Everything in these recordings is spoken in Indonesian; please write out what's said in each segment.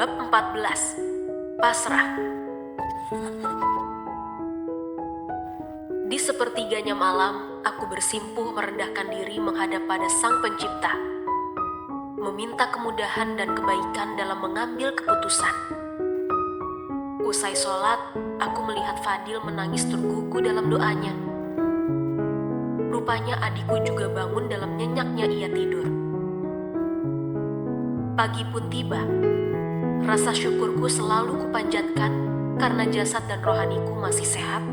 Bab 14. Pasrah. Di sepertiganya malam, aku bersimpuh merendahkan diri menghadap pada Sang Pencipta, meminta kemudahan dan kebaikan dalam mengambil keputusan. Usai sholat, aku melihat Fadil menangis tergugu dalam doanya. Rupanya adikku juga bangun dalam nyenyaknya ia tidur. Pagi pun tiba. Rasa syukurku selalu kupanjatkan karena jasad dan rohaniku masih sehat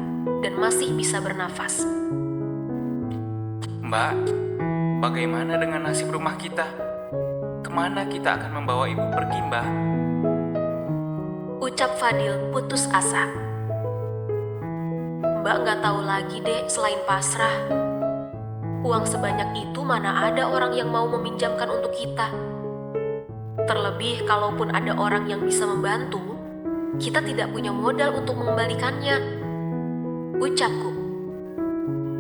dan masih bisa bernafas. Mbak, bagaimana dengan nasib rumah kita? Kemana kita akan membawa ibu pergi, Mbak? Ucap Fadil putus asa. Mbak gak tahu lagi dek selain pasrah. Uang sebanyak itu mana ada orang yang mau meminjamkan untuk kita. Terlebih kalaupun ada orang yang bisa membantu, kita tidak punya modal untuk mengembalikannya. Ucapku.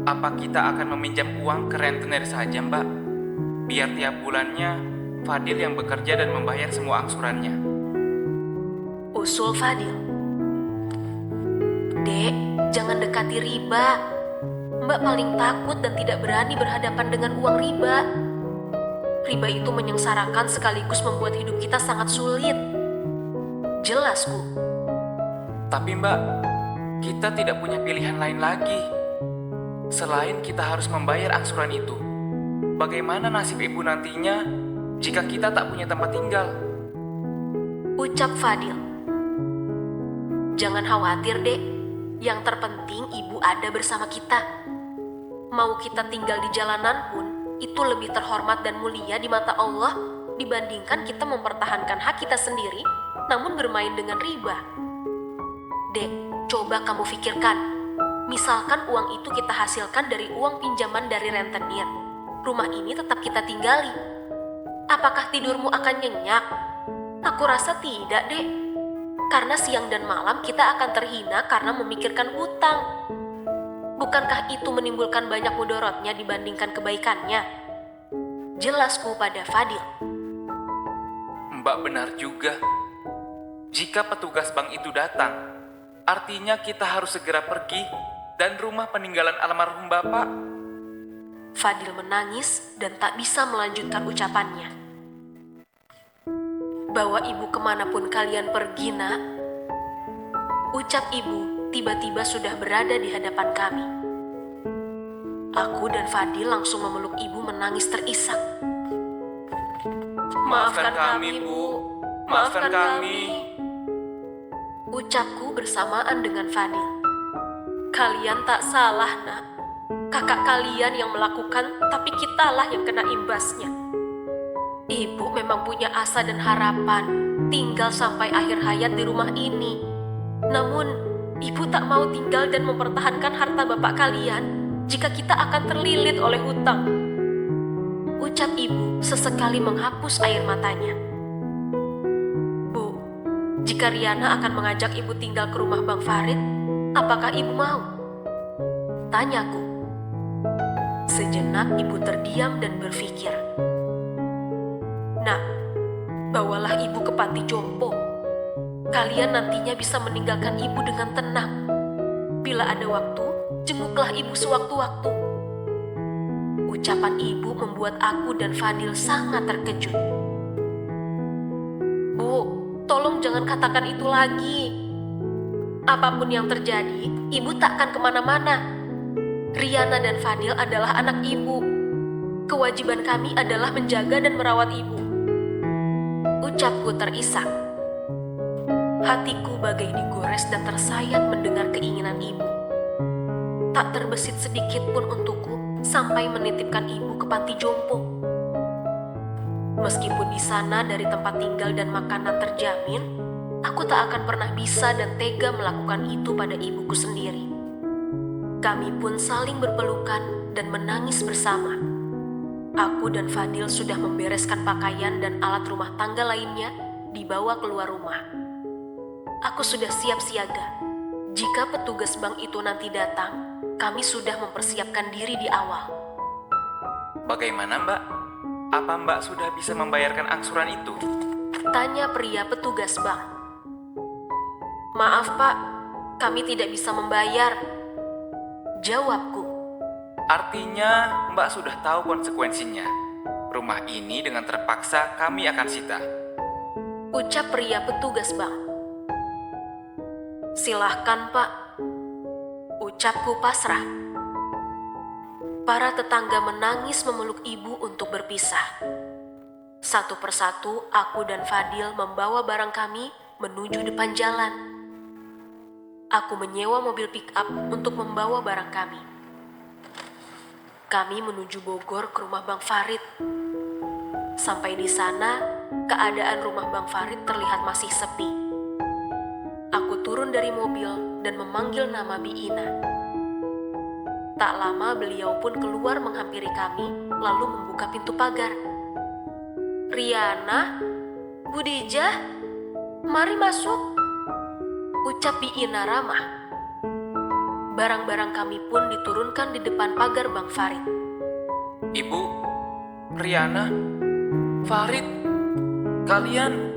Apa kita akan meminjam uang ke rentenir saja, Mbak? Biar tiap bulannya Fadil yang bekerja dan membayar semua angsurannya. Usul Fadil. Dek, jangan dekati riba. Mbak paling takut dan tidak berani berhadapan dengan uang riba. Riba itu menyengsarakan sekaligus membuat hidup kita sangat sulit. Jelas, Bu. Tapi Mbak, kita tidak punya pilihan lain lagi. Selain kita harus membayar angsuran itu, bagaimana nasib ibu nantinya jika kita tak punya tempat tinggal? Ucap Fadil. Jangan khawatir, Dek. Yang terpenting ibu ada bersama kita. Mau kita tinggal di jalanan pun, itu lebih terhormat dan mulia di mata Allah dibandingkan kita mempertahankan hak kita sendiri namun bermain dengan riba. Dek, coba kamu pikirkan. Misalkan uang itu kita hasilkan dari uang pinjaman dari rentenir. Rumah ini tetap kita tinggali. Apakah tidurmu akan nyenyak? Aku rasa tidak, Dek. Karena siang dan malam kita akan terhina karena memikirkan hutang. Bukankah itu menimbulkan banyak mudorotnya dibandingkan kebaikannya? Jelasku pada Fadil. Mbak benar juga. Jika petugas bank itu datang, artinya kita harus segera pergi dan rumah peninggalan almarhum Bapak. Fadil menangis dan tak bisa melanjutkan ucapannya. Bawa ibu kemanapun kalian pergi, nak. Ucap ibu tiba-tiba sudah berada di hadapan kami. Aku dan Fadil langsung memeluk ibu menangis terisak. Maafkan kami, Bu. Maafkan kami. Ucapku bersamaan dengan Fadil. Kalian tak salah, nak. Kakak kalian yang melakukan, tapi kitalah yang kena imbasnya. Ibu memang punya asa dan harapan tinggal sampai akhir hayat di rumah ini. Namun, ibu tak mau tinggal dan mempertahankan harta bapak kalian jika kita akan terlilit oleh hutang. Ucap ibu sesekali menghapus air matanya. Bu, jika Riana akan mengajak ibu tinggal ke rumah Bang Farid, apakah ibu mau? Tanyaku. Sejenak ibu terdiam dan berpikir. Nah, bawalah ibu ke panti jompo. Kalian nantinya bisa meninggalkan ibu dengan tenang. Bila ada waktu, jenguklah ibu sewaktu-waktu. Ucapan ibu membuat aku dan Fadil sangat terkejut. Bu, tolong jangan katakan itu lagi. Apapun yang terjadi, ibu takkan kemana-mana. Riana dan Fadil adalah anak ibu. Kewajiban kami adalah menjaga dan merawat ibu. Ucapku terisak. Hatiku bagai digores dan tersayat mendengar keinginan ibu. Tak terbesit sedikit pun untukku sampai menitipkan ibu ke panti jompo. Meskipun di sana dari tempat tinggal dan makanan terjamin, aku tak akan pernah bisa dan tega melakukan itu pada ibuku sendiri. Kami pun saling berpelukan dan menangis bersama. Aku dan Fadil sudah membereskan pakaian dan alat rumah tangga lainnya dibawa keluar rumah. Aku sudah siap siaga. Jika petugas bank itu nanti datang, kami sudah mempersiapkan diri di awal. Bagaimana Mbak? Apa Mbak sudah bisa membayarkan angsuran itu? Tanya pria petugas bank. Maaf pak, kami tidak bisa membayar. Jawabku. Artinya Mbak sudah tahu konsekuensinya. Rumah ini dengan terpaksa kami akan sita. Ucap pria petugas bank. Silahkan pak. Ucapku pasrah. Para tetangga menangis memeluk ibu untuk berpisah. Satu persatu aku dan Fadil membawa barang kami menuju depan jalan. Aku menyewa mobil pick-up untuk membawa barang kami. Kami menuju Bogor ke rumah Bang Farid. Sampai di sana, keadaan rumah Bang Farid terlihat masih sepi. Aku turun dari mobil dan memanggil nama Bi Ina. Tak lama beliau pun keluar menghampiri kami, lalu membuka pintu pagar. Riana, Bu Dija, mari masuk. Ucap Bi Ina ramah. Barang-barang kami pun diturunkan di depan pagar Bang Farid. Ibu, Riana, Farid, kalian...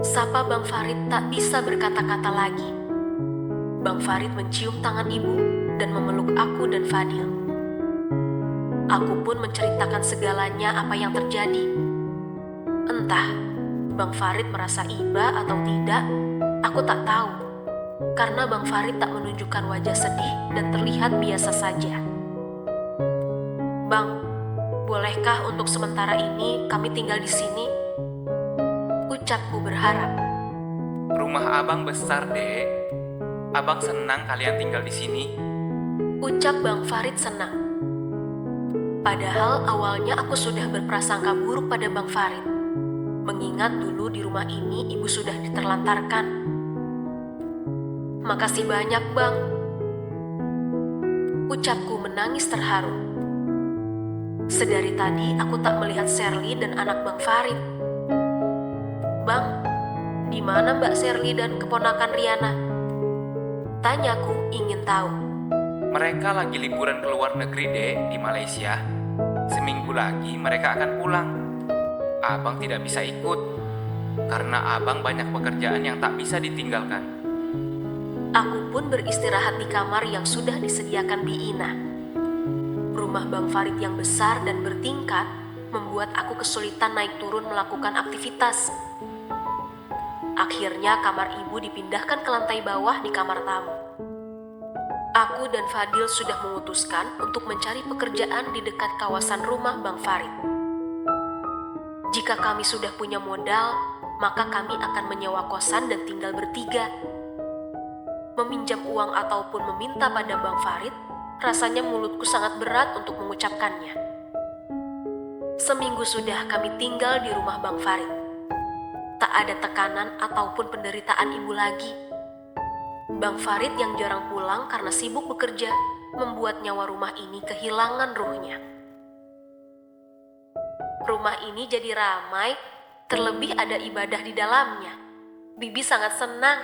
Sapa Bang Farid tak bisa berkata-kata lagi. Bang Farid mencium tangan ibu dan memeluk aku dan Fadil. Aku pun menceritakan segalanya apa yang terjadi. Entah Bang Farid merasa iba atau tidak, aku tak tahu. Karena Bang Farid tak menunjukkan wajah sedih dan terlihat biasa saja. Bang, bolehkah untuk sementara ini kami tinggal di sini? Ucapku berharap. Rumah abang besar, Dek. Abang senang kalian tinggal di sini. Ucap Bang Farid senang. Padahal awalnya aku sudah berprasangka buruk pada Bang Farid. Mengingat dulu di rumah ini ibu sudah diterlantarkan. Makasih banyak bang. Ucapku menangis terharu. Sedari tadi aku tak melihat Sherly dan anak Bang Farid. Bang, di mana Mbak Sherly dan keponakan Riana? Tanyaku ingin tahu. Mereka lagi liburan ke luar negeri, Dek, di Malaysia. Seminggu lagi mereka akan pulang. Abang tidak bisa ikut, karena abang banyak pekerjaan yang tak bisa ditinggalkan. Aku pun beristirahat di kamar yang sudah disediakan Bi Ina. Rumah Bang Farid yang besar dan bertingkat membuat aku kesulitan naik turun melakukan aktivitas. Akhirnya kamar ibu dipindahkan ke lantai bawah di kamar tamu. Aku dan Fadil sudah memutuskan untuk mencari pekerjaan di dekat kawasan rumah Bang Farid. Jika kami sudah punya modal, maka kami akan menyewa kosan dan tinggal bertiga. Meminjam uang ataupun meminta pada Bang Farid, rasanya mulutku sangat berat untuk mengucapkannya. Seminggu sudah kami tinggal di rumah Bang Farid. Tak ada tekanan ataupun penderitaan ibu lagi. Bang Farid yang jarang pulang karena sibuk bekerja, membuat nyawa rumah ini kehilangan ruhnya. Rumah ini jadi ramai, terlebih ada ibadah di dalamnya. Bibi sangat senang.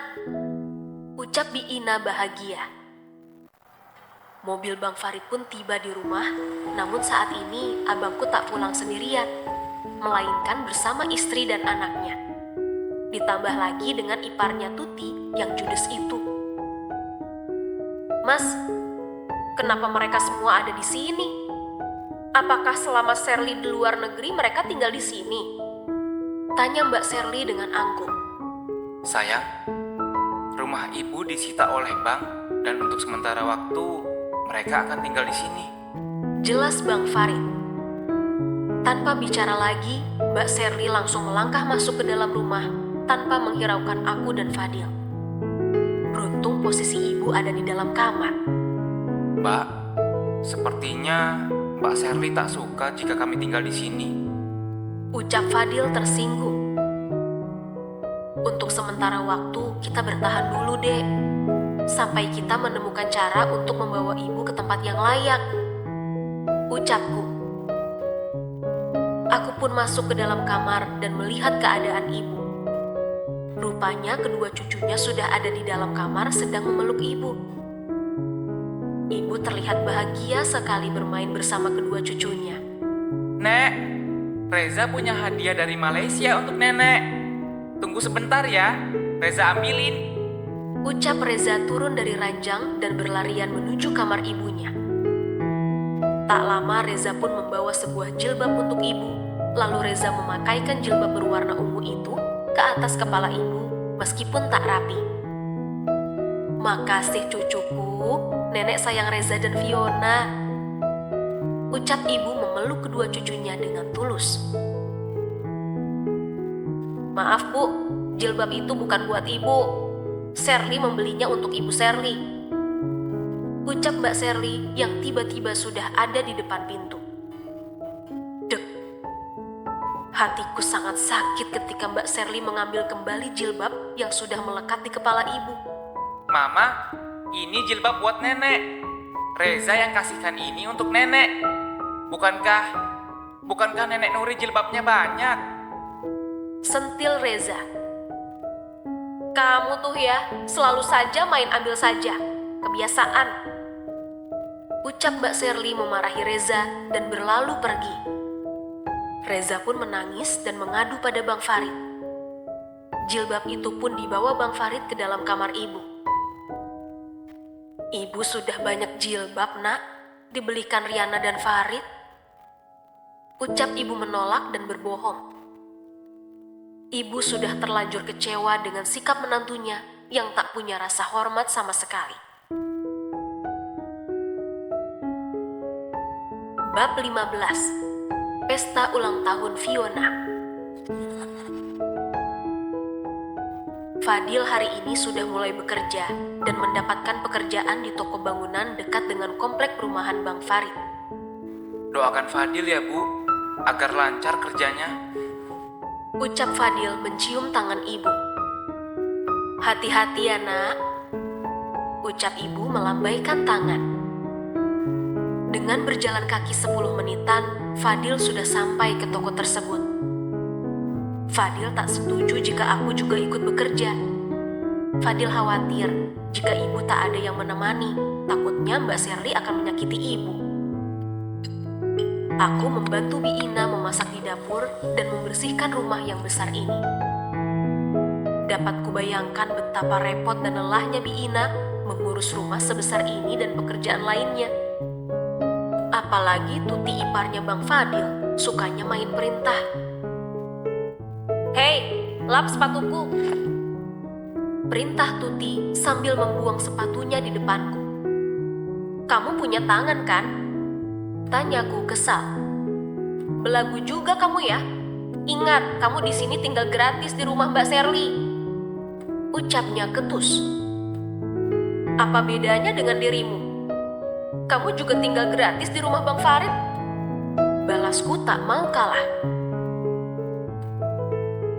Ucap Bi Ina bahagia. Mobil Bang Farid pun tiba di rumah, namun saat ini abangku tak pulang sendirian, melainkan bersama istri dan anaknya. Ditambah lagi dengan iparnya Tuti yang judes itu. Mas, kenapa mereka semua ada di sini? Apakah selama Sherly di luar negeri mereka tinggal di sini? Tanya Mbak Sherly dengan angkuh. Sayang, rumah ibu disita oleh bank dan untuk sementara waktu mereka akan tinggal di sini. Jelas Bang Farid. Tanpa bicara lagi, Mbak Sherly langsung melangkah masuk ke dalam rumah tanpa menghiraukan aku dan Fadil. Beruntung posisi ibu ada di dalam kamar. Mbak, sepertinya Mbak Sherly tak suka jika kami tinggal di sini. Ucap Fadil tersinggung. Untuk sementara waktu kita bertahan dulu dek, sampai kita menemukan cara untuk membawa ibu ke tempat yang layak. Ucapku. Aku pun masuk ke dalam kamar dan melihat keadaan ibu. Rupanya kedua cucunya sudah ada di dalam kamar sedang memeluk ibu. Ibu terlihat bahagia sekali bermain bersama kedua cucunya. Nek, Reza punya hadiah dari Malaysia untuk nenek. Tunggu sebentar ya, Reza ambilin. Ucap Reza turun dari ranjang dan berlarian menuju kamar ibunya. Tak lama Reza pun membawa sebuah jilbab untuk ibu. Lalu Reza memakaikan jilbab berwarna ungu itu ke atas kepala ibu meskipun tak rapi. "Makasih cucuku, nenek sayang Reza dan Fiona," ucap ibu memeluk kedua cucunya dengan tulus. "Maaf bu, jilbab itu bukan buat ibu. Shirley membelinya untuk ibu Shirley," ucap Mbak Shirley yang tiba-tiba sudah ada di depan pintu. Dek, hatiku sangat sakit ketika Mbak Shirley mengambil kembali jilbab yang sudah melekat di kepala ibu. Mama, ini jilbab buat nenek. Reza yang kasihkan ini untuk nenek. Bukankah nenek Nuri jilbabnya banyak? Sentil Reza. "Kamu tuh ya, selalu saja main ambil saja. Kebiasaan," ucap Mbak Shirley memarahi Reza dan berlalu pergi. Reza pun menangis dan mengadu pada Bang Farid. Jilbab itu pun dibawa Bang Farid ke dalam kamar ibu. "Ibu sudah banyak jilbab, nak, dibelikan Riana dan Farid," ucap ibu menolak dan berbohong. Ibu sudah terlanjur kecewa dengan sikap menantunya yang tak punya rasa hormat sama sekali. Bab 15. Pesta ulang tahun Fiona. Fadil hari ini sudah mulai bekerja dan mendapatkan pekerjaan di toko bangunan dekat dengan komplek perumahan Bang Farid. Doakan Fadil ya Bu, agar lancar kerjanya. Ucap Fadil mencium tangan ibu. "Hati-hati ya nak," ucap ibu melambaikan tangan. Dengan berjalan kaki 10 menitan, Fadil sudah sampai ke toko tersebut. Fadil tak setuju jika aku juga ikut bekerja. Fadil khawatir jika ibu tak ada yang menemani, takutnya Mbak Shirley akan menyakiti ibu. Aku membantu Bi Ina memasak di dapur dan membersihkan rumah yang besar ini. Dapat kubayangkan betapa repot dan lelahnya Bi Ina mengurus rumah sebesar ini dan pekerjaan lainnya. Apalagi Tuti iparnya Bang Fadil, sukanya main perintah. "Hei, lap sepatuku," perintah Tuti sambil membuang sepatunya di depanku. "Kamu punya tangan kan?" tanyaku kesal. "Belagu juga kamu ya? Ingat, kamu di sini tinggal gratis di rumah Mbak Shirley," ucapnya ketus. "Apa bedanya dengan dirimu? Kamu juga tinggal gratis di rumah Bang Farid," balasku tak mau kalah.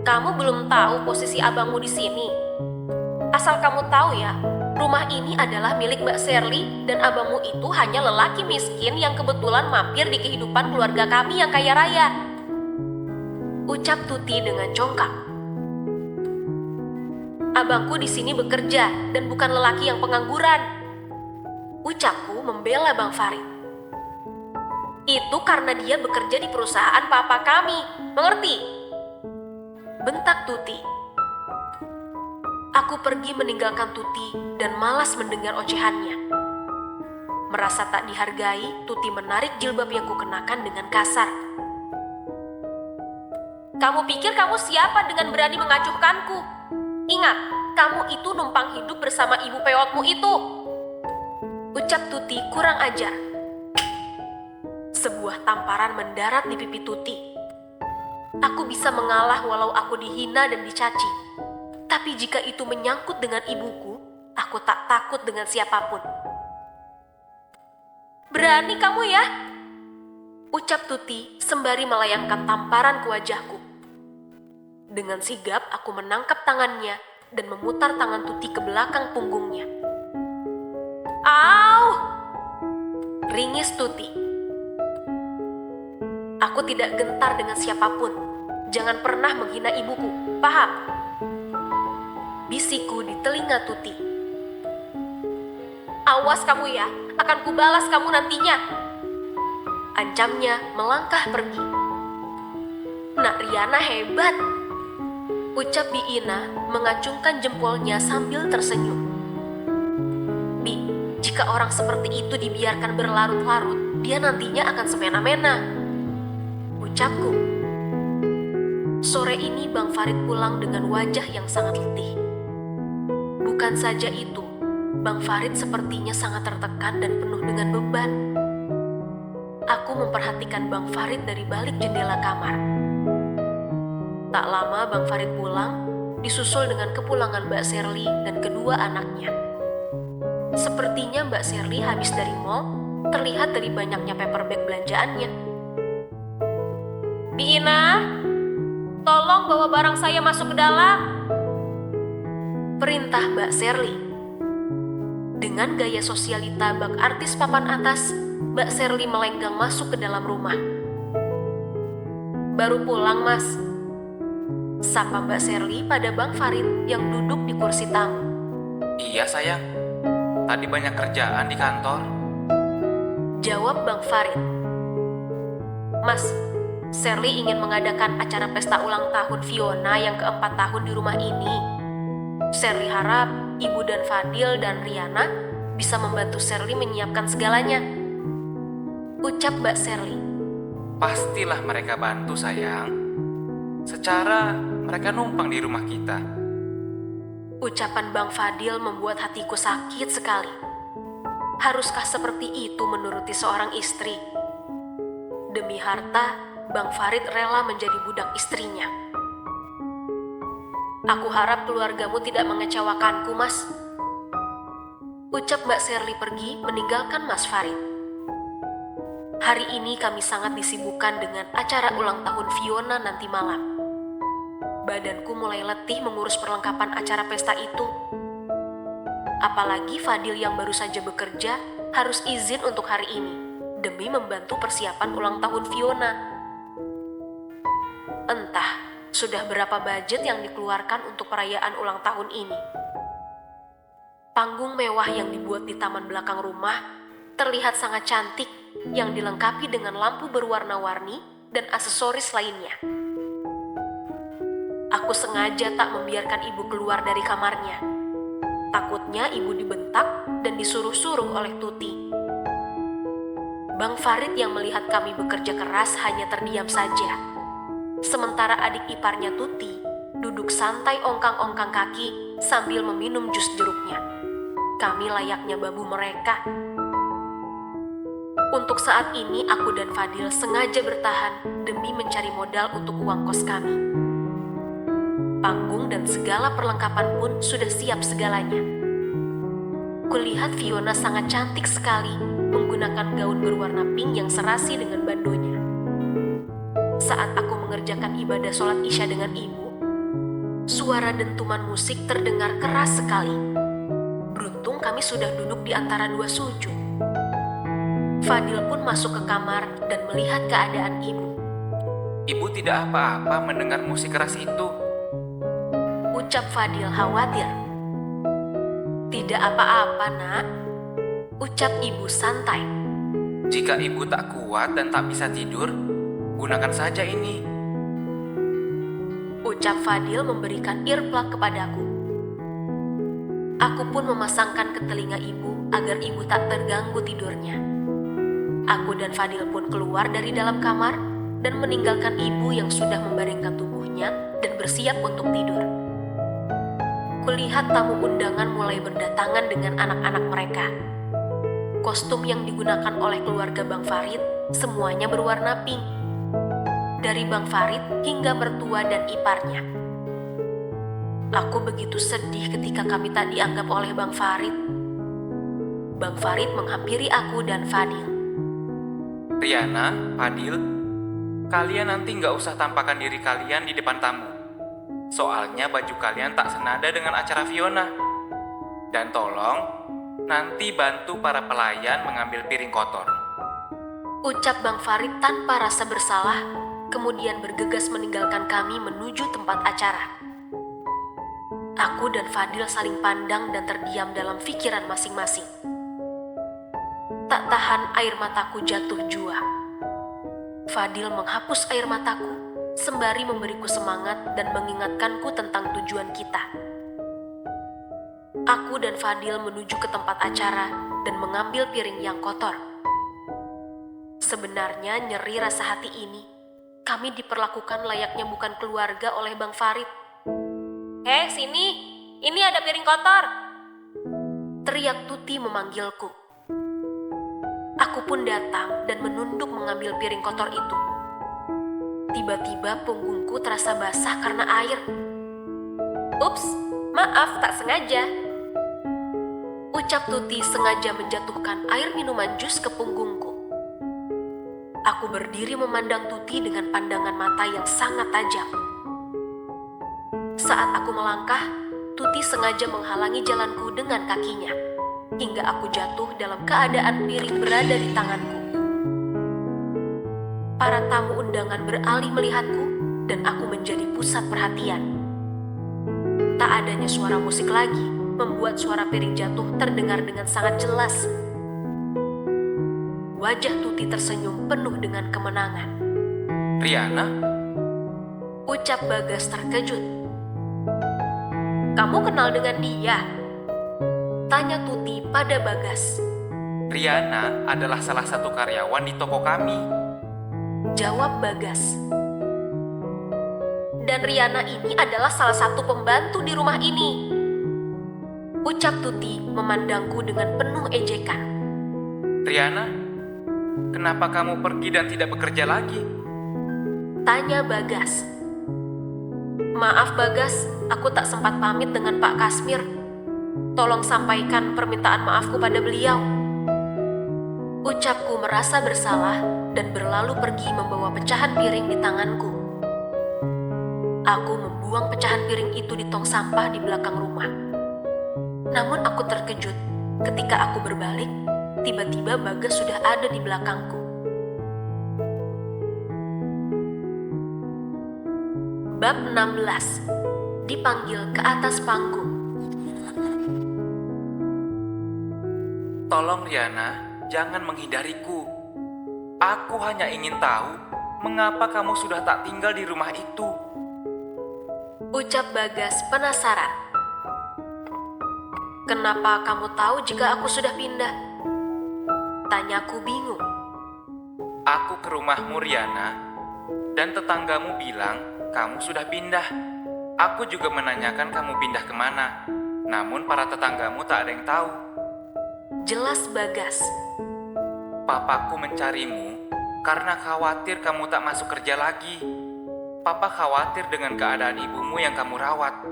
"Kamu belum tahu posisi abangmu di sini. Asal kamu tahu ya, rumah ini adalah milik Mbak Shirley dan abangmu itu hanya lelaki miskin yang kebetulan mampir di kehidupan keluarga kami yang kaya raya," ucap Tuti dengan congkak. "Abangku di sini bekerja dan bukan lelaki yang pengangguran," ucapku membela Bang Farid. "Itu karena dia bekerja di perusahaan papa kami, mengerti?" bentak Tuti. Aku pergi meninggalkan Tuti dan malas mendengar ocehannya. Merasa tak dihargai, Tuti menarik jilbab yang kukenakan dengan kasar. "Kamu pikir kamu siapa dengan berani mengacuhkanku? Ingat, kamu itu numpang hidup bersama ibu peotmu itu," ucap Tuti kurang ajar. Sebuah tamparan mendarat di pipi Tuti. Aku bisa mengalah walau aku dihina dan dicaci. Tapi jika itu menyangkut dengan ibuku, aku tak takut dengan siapapun. "Berani kamu ya?" ucap Tuti sembari melayangkan tamparan ke wajahku. Dengan sigap aku menangkap tangannya dan memutar tangan Tuti ke belakang punggungnya. "Au!" ringis Tuti. "Aku tidak gentar dengan siapapun. Jangan pernah menghina ibuku, paham?" bisiku di telinga Tuti. "Awas kamu ya, akan kubalas kamu nantinya," ancamnya melangkah pergi. "Nak Riana hebat," Ucap Bi Ina mengacungkan jempolnya sambil tersenyum. Bi, jika orang seperti itu dibiarkan berlarut-larut, dia nantinya akan semena-mena. Ucapku. Sore ini Bang Farid pulang dengan wajah yang sangat letih. Bukan saja itu, Bang Farid sepertinya sangat tertekan dan penuh dengan beban. Aku memperhatikan Bang Farid dari balik jendela kamar. Tak lama Bang Farid pulang, disusul dengan kepulangan Mbak Sherly dan kedua anaknya. Sepertinya Mbak Sherly habis dari mall, terlihat dari banyaknya paper bag belanjaannya. Bi Ina, tolong bawa barang saya masuk ke dalam. Perintah Mbak Sherly. Dengan gaya sosialita bak artis papan atas, Mbak Sherly melenggang masuk ke dalam rumah. Baru pulang, Mas. Sapa Mbak Sherly pada Bang Farid yang duduk di kursi tamu. Iya sayang, tadi banyak kerjaan di kantor. Jawab Bang Farid. Mas, Sherly ingin mengadakan acara pesta ulang tahun Fiona yang ke-4 tahun di rumah ini. Sherly harap Ibu dan Fadil dan Riana bisa membantu Sherly menyiapkan segalanya. Ucap Mbak Sherly. Pastilah mereka bantu sayang. Secara mereka numpang di rumah kita. Ucapan Bang Fadil membuat hatiku sakit sekali. Haruskah seperti itu menuruti seorang istri? Demi harta, Bang Farid rela menjadi budak istrinya. Aku harap keluargamu tidak mengecewakanku, Mas. Ucap Mbak Sherly pergi meninggalkan Mas Farid. Hari ini kami sangat disibukkan dengan acara ulang tahun Fiona nanti malam. Badanku mulai letih mengurus perlengkapan acara pesta itu. Apalagi Fadil yang baru saja bekerja harus izin untuk hari ini demi membantu persiapan ulang tahun Fiona. Entah sudah berapa budget yang dikeluarkan untuk perayaan ulang tahun ini. Panggung mewah yang dibuat di taman belakang rumah terlihat sangat cantik, yang dilengkapi dengan lampu berwarna-warni dan aksesoris lainnya. Aku sengaja tak membiarkan ibu keluar dari kamarnya. Takutnya ibu dibentak dan disuruh-suruh oleh Tuti. Bang Farid yang melihat kami bekerja keras hanya terdiam saja. Sementara adik iparnya Tuti duduk santai ongkang-ongkang kaki sambil meminum jus jeruknya. Kami layaknya babu mereka. Untuk saat ini aku dan Fadil sengaja bertahan demi mencari modal untuk uang kos kami. Panggung dan segala perlengkapan pun sudah siap segalanya. Kulihat Fiona sangat cantik sekali menggunakan gaun berwarna pink yang serasi dengan bandonya. Saat aku mengerjakan ibadah sholat Isya dengan ibu, suara dentuman musik terdengar keras sekali. Beruntung kami sudah duduk di antara dua sujud. Fadil pun masuk ke kamar dan melihat keadaan ibu. Ibu tidak apa-apa mendengar musik keras itu. Ucap Fadil khawatir. Tidak apa-apa, Nak. Ucap ibu santai. Jika ibu tak kuat dan tak bisa tidur, gunakan saja ini. Ucap Fadil memberikan earplug kepadaku. Aku pun memasangkan ke telinga ibu agar ibu tak terganggu tidurnya. Aku dan Fadil pun keluar dari dalam kamar dan meninggalkan ibu yang sudah membaringkan tubuhnya dan bersiap untuk tidur. Kulihat tamu undangan mulai berdatangan dengan anak-anak mereka. Kostum yang digunakan oleh keluarga Bang Farid semuanya berwarna pink. Dari Bang Farid hingga mertua dan iparnya. Aku begitu sedih ketika kami tak dianggap oleh Bang Farid. Bang Farid menghampiri aku dan Fadil. Riana, Fadil, kalian nanti nggak usah tampakkan diri kalian di depan tamu. Soalnya baju kalian tak senada dengan acara Fiona. Dan tolong, nanti bantu para pelayan mengambil piring kotor. Ucap Bang Farid tanpa rasa bersalah, kemudian bergegas meninggalkan kami menuju tempat acara. Aku dan Fadil saling pandang dan terdiam dalam pikiran masing-masing. Tak tahan air mataku jatuh jua. Fadil menghapus air mataku sembari memberiku semangat dan mengingatkanku tentang tujuan kita. Aku dan Fadil menuju ke tempat acara dan mengambil piring yang kotor. Sebenarnya nyeri rasa hati ini. Kami diperlakukan layaknya bukan keluarga oleh Bang Farid. Sini, ini ada piring kotor. Teriak Tuti memanggilku. Aku pun datang dan menunduk mengambil piring kotor itu. Tiba-tiba punggungku terasa basah karena air. Ups, maaf tak sengaja. Ucap Tuti sengaja menjatuhkan air minuman jus ke punggungku. Aku berdiri memandang Tuti dengan pandangan mata yang sangat tajam. Saat aku melangkah, Tuti sengaja menghalangi jalanku dengan kakinya, hingga aku jatuh dalam keadaan piring berada di tanganku. Para tamu undangan beralih melihatku, dan aku menjadi pusat perhatian. Tak adanya suara musik lagi, membuat suara piring jatuh terdengar dengan sangat jelas. Wajah Tuti tersenyum penuh dengan kemenangan. Riana? Ucap Bagas terkejut. Kamu kenal dengan dia? Tanya Tuti pada Bagas. Riana adalah salah satu karyawan di toko kami. Jawab Bagas. Dan Riana ini adalah salah satu pembantu di rumah ini. Ucap Tuti memandangku dengan penuh ejekan. Riana, kenapa kamu pergi dan tidak bekerja lagi? Tanya Bagas. Maaf Bagas, aku tak sempat pamit dengan Pak Kasmir. Tolong sampaikan permintaan maafku pada beliau. Ucapku merasa bersalah dan berlalu pergi membawa pecahan piring di tanganku. Aku membuang pecahan piring itu di tong sampah di belakang rumah. Namun aku terkejut ketika aku berbalik, tiba-tiba Bagas sudah ada di belakangku. Bab 16. Dipanggil ke atas panggung. Tolong Riana, jangan menghindariku. Aku hanya ingin tahu mengapa kamu sudah tak tinggal di rumah itu. Ucap Bagas penasaran. Kenapa kamu tahu jika aku sudah pindah? Tanyaku bingung. Aku ke rumahmu Riana, dan tetanggamu bilang kamu sudah pindah. Aku juga menanyakan kamu pindah kemana, namun para tetanggamu tak ada yang tahu. Jelas Bagas. Papaku mencarimu karena khawatir kamu tak masuk kerja lagi. Papa khawatir dengan keadaan ibumu yang kamu rawat.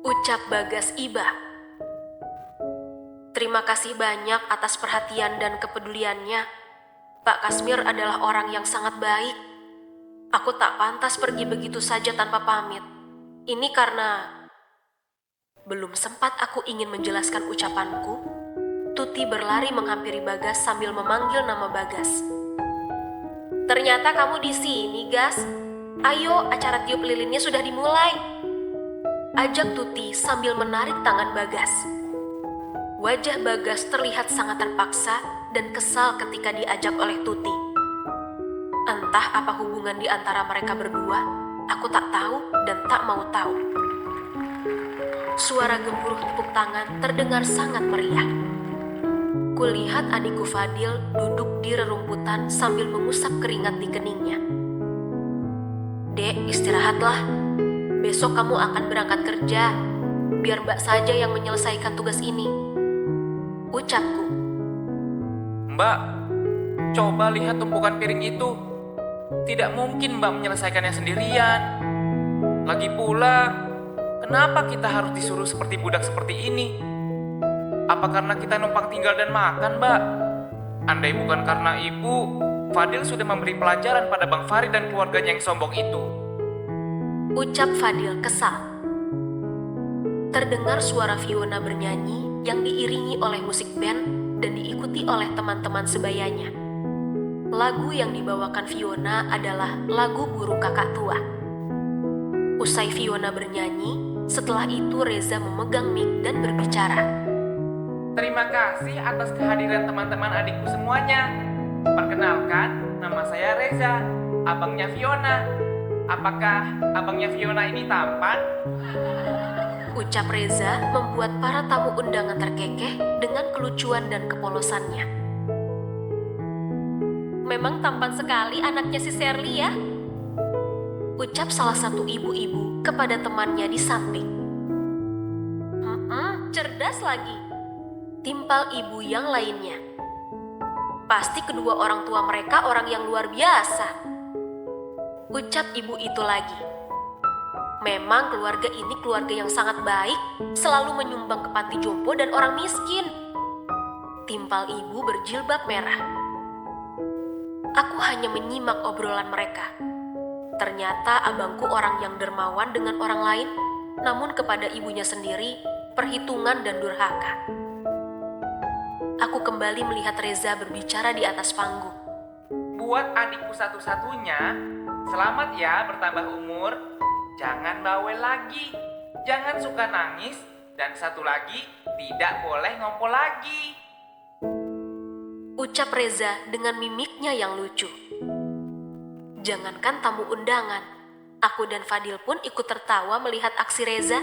Ucap Bagas iba. Terima kasih banyak atas perhatian dan kepeduliannya. Pak Kasmir adalah orang yang sangat baik. Aku tak pantas pergi begitu saja tanpa pamit. Ini karena... Belum sempat aku ingin menjelaskan ucapanku, Tuti berlari menghampiri Bagas sambil memanggil nama Bagas. Ternyata kamu di sini, Gas. Ayo, acara tiup lilinnya sudah dimulai. Ajak Tuti sambil menarik tangan Bagas. Wajah Bagas terlihat sangat terpaksa dan kesal ketika diajak oleh Tuti. Entah apa hubungan di antara mereka berdua, aku tak tahu dan tak mau tahu. Suara gemuruh tepuk tangan terdengar sangat meriah. Kulihat adikku Fadil duduk di rerumputan sambil mengusap keringat di keningnya. Dek, istirahatlah. Besok kamu akan berangkat kerja. Biar Mbak saja yang menyelesaikan tugas ini. Ucapku. Mbak, coba lihat tumpukan piring itu. Tidak mungkin Mbak menyelesaikannya sendirian. Lagi pula, kenapa kita harus disuruh seperti budak seperti ini? Apa karena kita numpang tinggal dan makan, Mbak? Andai bukan karena ibu, Fadil sudah memberi pelajaran pada Bang Farid dan keluarganya yang sombong itu. Ucap Fadil kesal. Terdengar suara Fiona bernyanyi yang diiringi oleh musik band dan diikuti oleh teman-teman sebayanya. Lagu yang dibawakan Fiona adalah lagu Burung Kakak Tua. Usai Fiona bernyanyi, setelah itu Reza memegang mic dan berbicara. Terima kasih atas kehadiran teman-teman adikku semuanya. Perkenalkan, nama saya Reza, abangnya Fiona. apakah abangnya Fiona ini tampan? Ucap Reza membuat para tamu undangan terkekeh dengan kelucuan dan kepolosannya. Memang tampan sekali anaknya si Shirley ya, ucap salah satu ibu-ibu kepada temannya di samping. Cerdas lagi, timpal ibu yang lainnya. Pasti kedua orang tua mereka orang yang luar biasa, ucap ibu itu lagi. Memang keluarga ini keluarga yang sangat baik, selalu menyumbang ke panti jompo dan orang miskin, timpal ibu berjilbab merah. Aku hanya menyimak obrolan mereka. Ternyata abangku orang yang dermawan dengan orang lain, namun kepada ibunya sendiri, perhitungan dan durhaka. Aku kembali melihat Reza berbicara di atas panggung. Buat adikku satu-satunya, selamat ya bertambah umur. Jangan bawel lagi, jangan suka nangis, dan satu lagi, tidak boleh ngompol lagi, ucap Reza dengan mimiknya yang lucu. Jangankan tamu undangan, aku dan Fadil pun ikut tertawa melihat aksi Reza.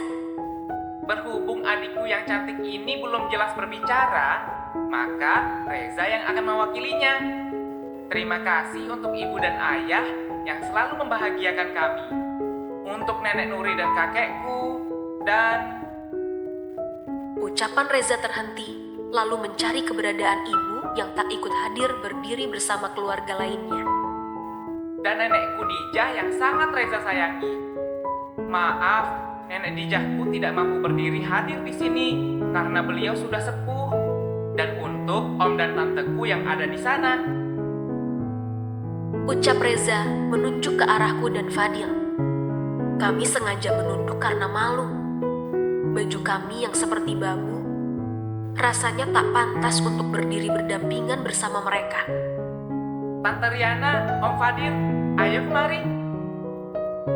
Berhubung adikku yang cantik ini belum jelas berbicara, maka Reza yang akan mewakilinya. Terima kasih untuk ibu dan ayah yang selalu membahagiakan kami. Untuk nenek Nuri dan kakekku, dan... Ucapan Reza terhenti, lalu mencari keberadaan ibu yang tak ikut hadir berdiri bersama keluarga lainnya. Dan nenekku Dijah yang sangat Reza sayangi. Maaf, nenek Dijahku tidak mampu berdiri hadir di sini karena beliau sudah sepuh. Dan untuk om dan tanteku yang ada di sana, ucap Reza menunjuk ke arahku dan Fadil. Kami sengaja menunduk karena malu. Baju kami yang seperti babu rasanya tak pantas untuk berdiri berdampingan bersama mereka. Tante Riana, Om Fadil, ayo kemari.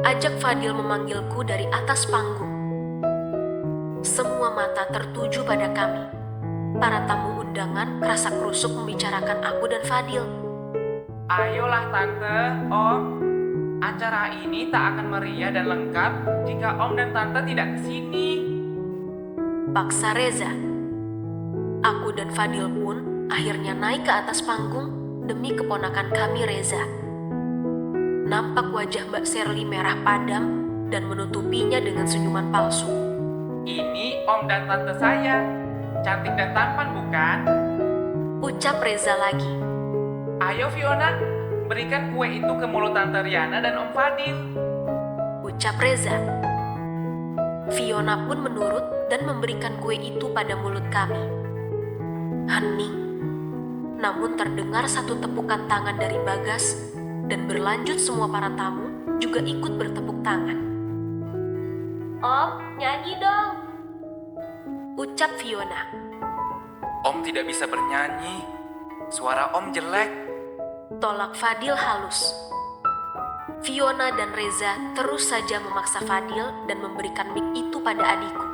Ajak Fadil memanggilku dari atas panggung. Semua mata tertuju pada kami. Para tamu undangan kerasak-kerusuk membicarakan aku dan Fadil. Ayolah Tante, Om. Acara ini tak akan meriah dan lengkap jika Om dan Tante tidak kesini, paksa Reza. Aku dan Fadil pun akhirnya naik ke atas panggung demi keponakan kami Reza. Nampak wajah Mbak Shirley merah padam dan menutupinya dengan senyuman palsu. Ini Om dan Tante saya, cantik dan tampan bukan? Ucap Reza lagi. Ayo Fiona, berikan kue itu ke mulut Tante Riana dan Om Fadil, ucap Reza. Fiona pun menurut dan memberikan kue itu pada mulut kami. Hening, namun terdengar satu tepukan tangan dari Bagas dan berlanjut semua para tamu juga ikut bertepuk tangan. Om, nyanyi dong, ucap Fiona. Om tidak bisa bernyanyi, suara Om jelek, tolak Fadil halus. Fiona dan Reza terus saja memaksa Fadil dan memberikan mic itu pada adikku.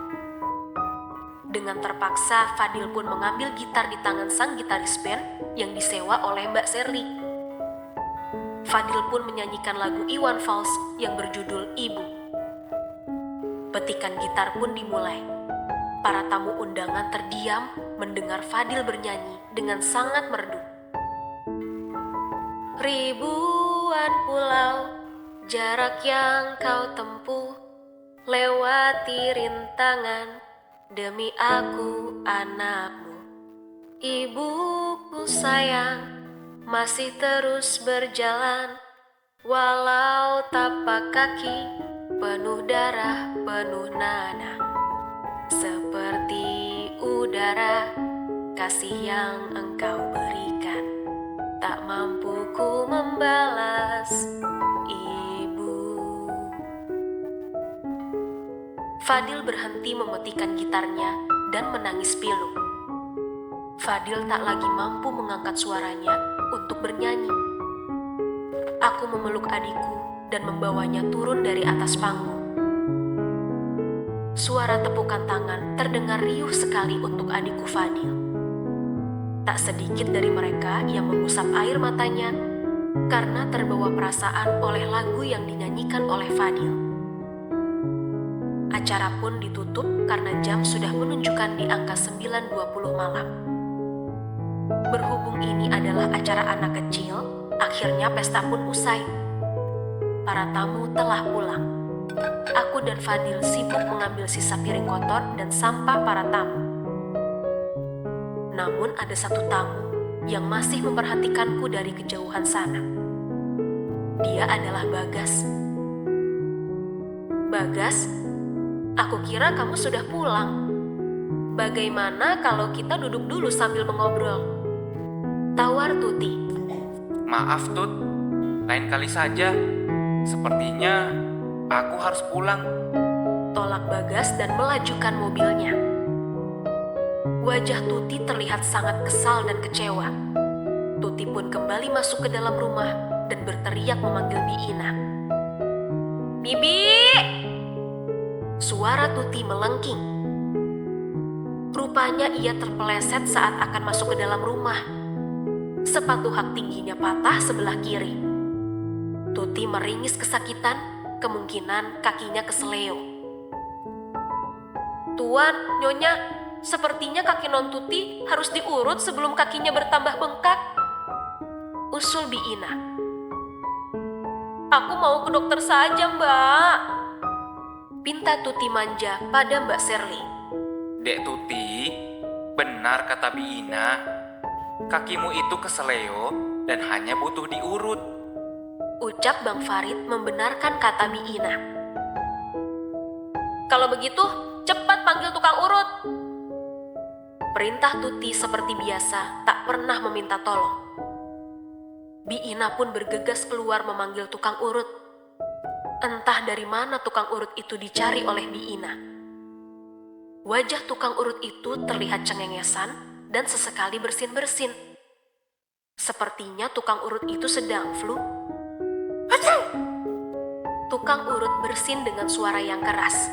Dengan terpaksa, Fadil pun mengambil gitar di tangan sang gitaris band yang disewa oleh Mbak Shirley. Fadil pun menyanyikan lagu Iwan Fals yang berjudul Ibu. Petikan gitar pun dimulai. Para tamu undangan terdiam mendengar Fadil bernyanyi dengan sangat merdu. Ribuan pulau, jarak yang kau tempuh, lewati rintangan, demi aku anakmu. Ibuku sayang, masih terus berjalan, walau tapak kaki, penuh darah, penuh nanah. Seperti udara, kasih yang engkau berikan, tak mampu ku membalas, Ibu. Fadil berhenti memetikan gitarnya dan menangis pilu. Fadil tak lagi mampu mengangkat suaranya untuk bernyanyi. Aku memeluk adikku dan membawanya turun dari atas panggung. Suara tepukan tangan terdengar riuh sekali untuk adikku Fadil. Tak sedikit dari mereka yang mengusap air matanya karena terbawa perasaan oleh lagu yang dinyanyikan oleh Fadil. Acara pun ditutup karena jam sudah menunjukkan di angka 9.20 malam. Berhubung ini adalah acara anak kecil, akhirnya pesta pun usai. Para tamu telah pulang. Aku dan Fadil sibuk mengambil sisa piring kotor dan sampah para tamu. Namun ada satu tamu yang masih memperhatikanku dari kejauhan sana. Dia adalah Bagas. Bagas, aku kira kamu sudah pulang. Bagaimana kalau kita duduk dulu sambil mengobrol? Tawar Tuti. Maaf Tut, lain kali saja. Sepertinya aku harus pulang. Tolak Bagas dan melajukan mobilnya. Wajah Tuti terlihat sangat kesal dan kecewa. Tuti pun kembali masuk ke dalam rumah dan berteriak memanggil Biina. Bibi! Suara Tuti melengking. Rupanya ia terpeleset saat akan masuk ke dalam rumah. Sepatu hak tingginya patah sebelah kiri. Tuti meringis kesakitan, kemungkinan kakinya keseleo. Tuan, Nyonya, sepertinya kaki non Tuti harus diurut sebelum kakinya bertambah bengkak. Usul Biina. Aku mau ke dokter saja, Mbak. Pinta Tuti manja pada Mbak Serly. Dek Tuti, benar kata Biina. Kakimu itu keseleo dan hanya butuh diurut. Ucap Bang Farid membenarkan kata Biina. Kalau begitu, cepat panggil tukang urut. Perintah Tuti seperti biasa tak pernah meminta tolong. Biina pun bergegas keluar memanggil tukang urut. Entah dari mana tukang urut itu dicari oleh Biina. Wajah tukang urut itu terlihat cengengesan dan sesekali bersin-bersin. Sepertinya tukang urut itu sedang flu. Tukang urut bersin dengan suara yang keras.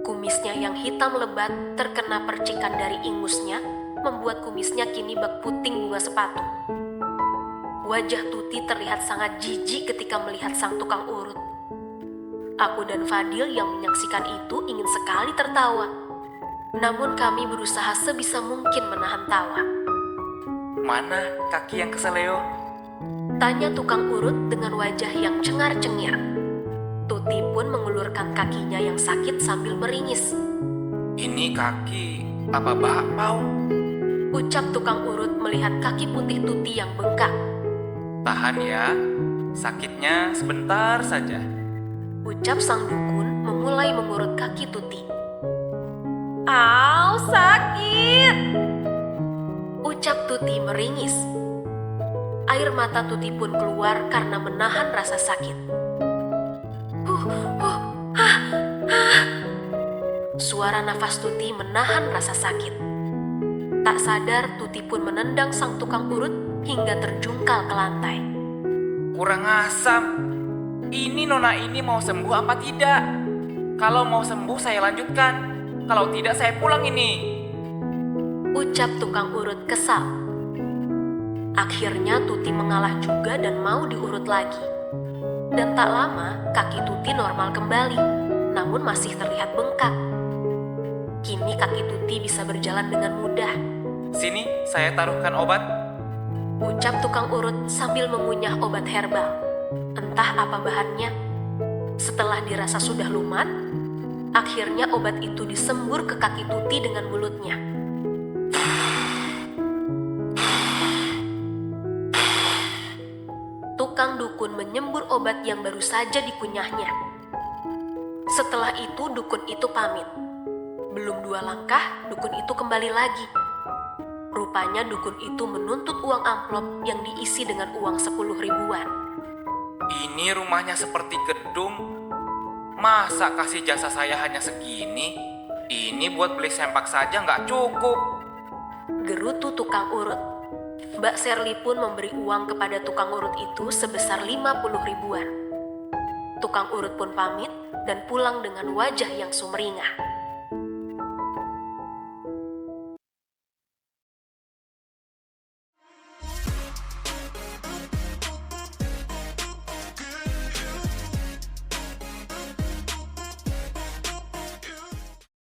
Kumisnya yang hitam lebat terkena percikan dari ingusnya, membuat kumisnya kini bak puting bunga sepatu. Wajah Tuti terlihat sangat jijik ketika melihat sang tukang urut. Aku dan Fadil yang menyaksikan itu ingin sekali tertawa. Namun kami berusaha sebisa mungkin menahan tawa. Mana kaki yang keseleo? Tanya tukang urut dengan wajah yang cengar-cengir. Tuti pun mengulurkan kakinya yang sakit sambil meringis. Ini kaki apa bakpao? Ucap tukang urut melihat kaki putih Tuti yang bengkak. Tahan ya, sakitnya sebentar saja. Ucap sang dukun memulai mengurut kaki Tuti. Au, sakit! Ucap Tuti meringis. Air mata Tuti pun keluar karena menahan rasa sakit. Suara nafas Tuti menahan rasa sakit. Tak sadar Tuti pun menendang sang tukang urut hingga terjungkal ke lantai. Kurang asam. Ini nona ini mau sembuh apa tidak? Kalau mau sembuh saya lanjutkan. Kalau tidak saya pulang ini. Ucap tukang urut kesal. Akhirnya Tuti mengalah juga dan mau diurut lagi. Dan tak lama kaki Tuti normal kembali, namun masih terlihat bengkak. Kini kaki Tuti bisa berjalan dengan mudah. Sini saya taruhkan obat. Ucap tukang urut sambil mengunyah obat herbal. Entah apa bahannya. Setelah dirasa sudah lumat, akhirnya obat itu disembur ke kaki Tuti dengan mulutnya. Tukang dukun menyembur obat yang baru saja dikunyahnya. Setelah itu dukun itu pamit. Belum 2 langkah, dukun itu kembali lagi. Rupanya dukun itu menuntut uang amplop yang diisi dengan uang 10 ribuan. Ini rumahnya seperti gedung. Masa kasih jasa saya hanya segini? Ini buat beli sempak saja nggak cukup. Gerutu tukang urut. Mbak Serly pun memberi uang kepada tukang urut itu sebesar 50 ribuan. Tukang urut pun pamit dan pulang dengan wajah yang sumringah.